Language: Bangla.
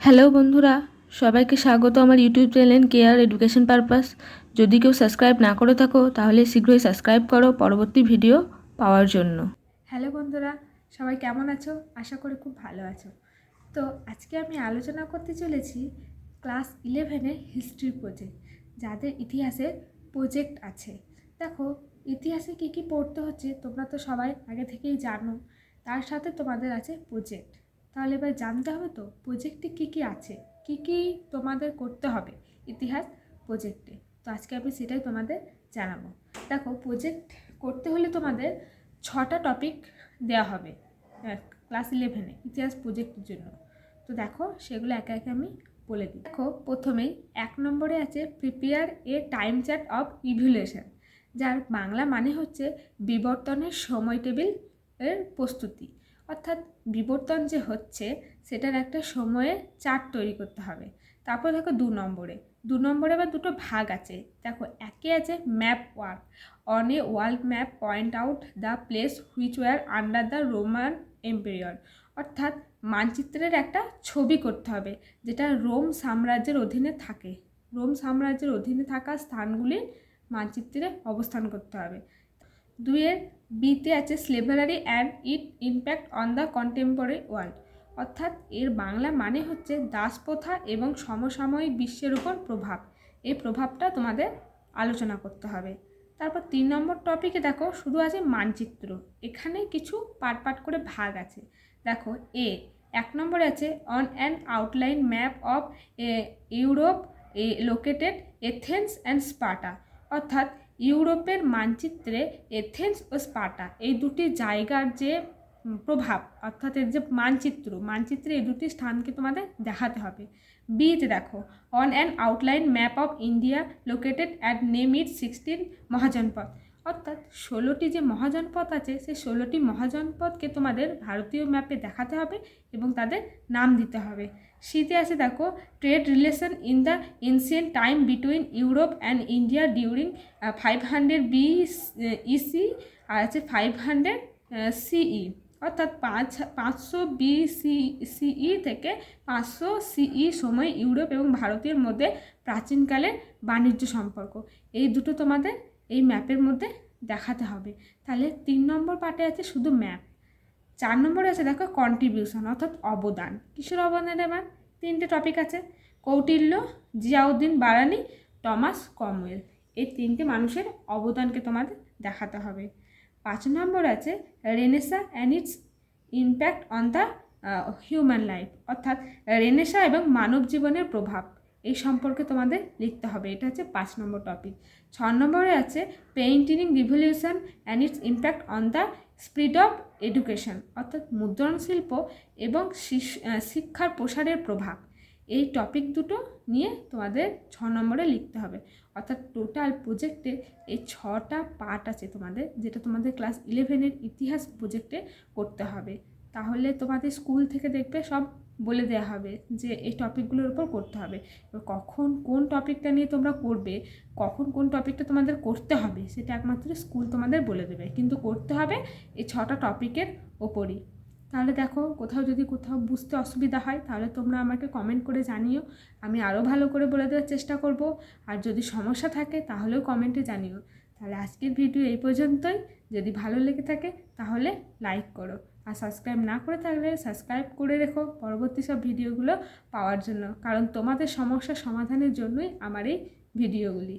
হ্যালো বন্ধুরা, সবাইকে স্বাগত আমার YouTube channel care education purpose. যদি কেউ সাবস্ক্রাইব না করে থাকো তাহলে শীঘ্রই সাবস্ক্রাইব করো পরবর্তী ভিডিও পাওয়ার জন্য। হ্যালো বন্ধুরা, সবাই কেমন আছো? আশা করি খুব ভালো আছো। তো আজকে আমি আলোচনা করতে চলেছি ক্লাস 11-এর হিস্ট্রি প্রজেক্ট, যাদের ইতিহাসের প্রজেক্ট আছে। দেখো, ইতিহাসে কী কী পড়তে হচ্ছে তোমরা তো সবাই আগে থেকেই জানো, তার সাথে তোমাদের আছে প্রজেক্ট। তাহলে এবার জানতে হবে তো প্রজেক্টে কী কী আছে, কী কী তোমাদের করতে হবে ইতিহাস প্রজেক্টে। তো আজকে আমি সেটাই তোমাদের জানাবো। দেখো, প্রজেক্ট করতে হলে তোমাদের 6টা টপিক দেওয়া হবে ক্লাস 11-এ ইতিহাস প্রজেক্টের জন্য। তো দেখো, সেগুলো একে একে আমি বলে দিই। দেখো, প্রথমেই 1 নম্বরে আছে prepare a time chart of evaluation, যার বাংলা মানে হচ্ছে বিবর্তনের সময় টেবিল এর প্রস্তুতি। অর্থাৎ বিবর্তন যে হচ্ছে সেটার একটা সময়ের চার্ট তৈরি করতে হবে। তারপর দেখো 2 নম্বরে আবার দুটো ভাগ আছে। দেখো, একে আছে map work. On a world map point out the place which were under the Roman Empire. অর্থাৎ মানচিত্রের একটা ছবি করতে হবে যেটা রোম সাম্রাজ্যের অধীনে থাকে। রোম সাম্রাজ্যের অধীনে থাকা স্থানগুলি মানচিত্রে অবস্থান করতে হবে। 2-এর বিতে আছে slavery and it impact on the contemporary world. অর্থাৎ এর বাংলা মানে হচ্ছে দাসপ্রথা এবং সমসাময়িক বিশ্বের উপর প্রভাব। এই প্রভাবটা তোমাদের আলোচনা করতে হবে। তারপর 3 নম্বর টপিকে দেখো শুধু আছে মানচিত্র। এখানে কিছু পার্ট করে ভাগ আছে। দেখো, 1 নম্বরে আছে on an outline map of Europe located Athens and Sparta. অর্থাৎ ইউরোপের মানচিত্রে এথেন্স ও স্পার্টা এই দুটি জায়গার যে প্রভাব, অর্থাৎ এর যে মানচিত্রে এই দুটি স্থানকে তোমাদের দেখাতে হবে। বিতে দেখো on an outline map of India located at name ইট 16 মহাজনপদ। অর্থাৎ 16টি যে মহাজনপদ আছে সেই 16টি মহাজনপদকে তোমাদের ভারতীয় ম্যাপে দেখাতে হবে এবং তাদের নাম দিতে হবে। সিতে আছে দেখো trade relation in the ancient time between Europe and India during 500 BCE আর আছে 500 CE। অর্থাৎ 500 BCE থেকে 500 CE সময় ইউরোপ এবং ভারতের মধ্যে প্রাচীনকালের বাণিজ্য সম্পর্ক। এই দুটো তোমাদের এই ম্যাপের মধ্যে দেখাতে হবে। তাহলে 3 নম্বর পার্টে আছে শুধু ম্যাপ। 4 নম্বরে আছে দেখো কন্ট্রিবিউশন, অর্থাৎ অবদান। কিসের অবদান? এবার 3টে টপিক আছে, কৌটিল্য, জিয়াউদ্দিন বারানি, টমাস ক্রমওয়েল। এই 3টে মানুষের অবদানকে তোমাদের দেখাতে হবে। 5 নম্বর আছে Renaissance and it's impact on the human life. অর্থাৎ রেনেসা এবং মানব জীবনের প্রভাব এই সম্পর্কে তোমাদের লিখতে হবে। এটা হচ্ছে 5 নম্বর টপিক। 6 নম্বরে আছে painting revolution and it's impact on the speed of education. অর্থাৎ মুদ্রণ শিল্প এবং শিক্ষার প্রসারের প্রভাব। এই টপিক দুটো নিয়ে তোমাদের 6 নম্বরে লিখতে হবে। অর্থাৎ টোটাল প্রজেক্টে এই 6টা পার্ট আছে তোমাদের, যেটা তোমাদের ক্লাস 11-এর ইতিহাস প্রজেক্টে করতে হবে। তাহলে তোমাদের স্কুল থেকে দেখবে সব বলে দেওয়া হবে যে এই টপিকগুলোর উপর করতে হবে। এবার কখন কোন টপিকটা নিয়ে তোমরা করবে, কখন কোন টপিকটা তোমাদের করতে হবে, সেটা একমাত্র স্কুল তোমাদের বলে দেবে, কিন্তু করতে হবে এই 6টা টপিকের ওপরই। তাহলে দেখো, কোথাও বুঝতে অসুবিধা হয় তাহলে তোমরা আমাকে কমেন্ট করে জানিও, আমি আরও ভালো করে বলে দেওয়ার চেষ্টা করব। আর যদি সমস্যা থাকে তাহলেও কমেন্টে জানিও। তাহলে আজকের ভিডিও এই পর্যন্তই। যদি ভালো লেগে থাকে তাহলে লাইক করো, আর সাবস্ক্রাইব না করে থাকলে সাবস্ক্রাইব করে রেখো পরবর্তী সব ভিডিওগুলো পাওয়ার জন্য, কারণ তোমাদের সমস্যা সমাধানের জন্যই আমার এই ভিডিওগুলি।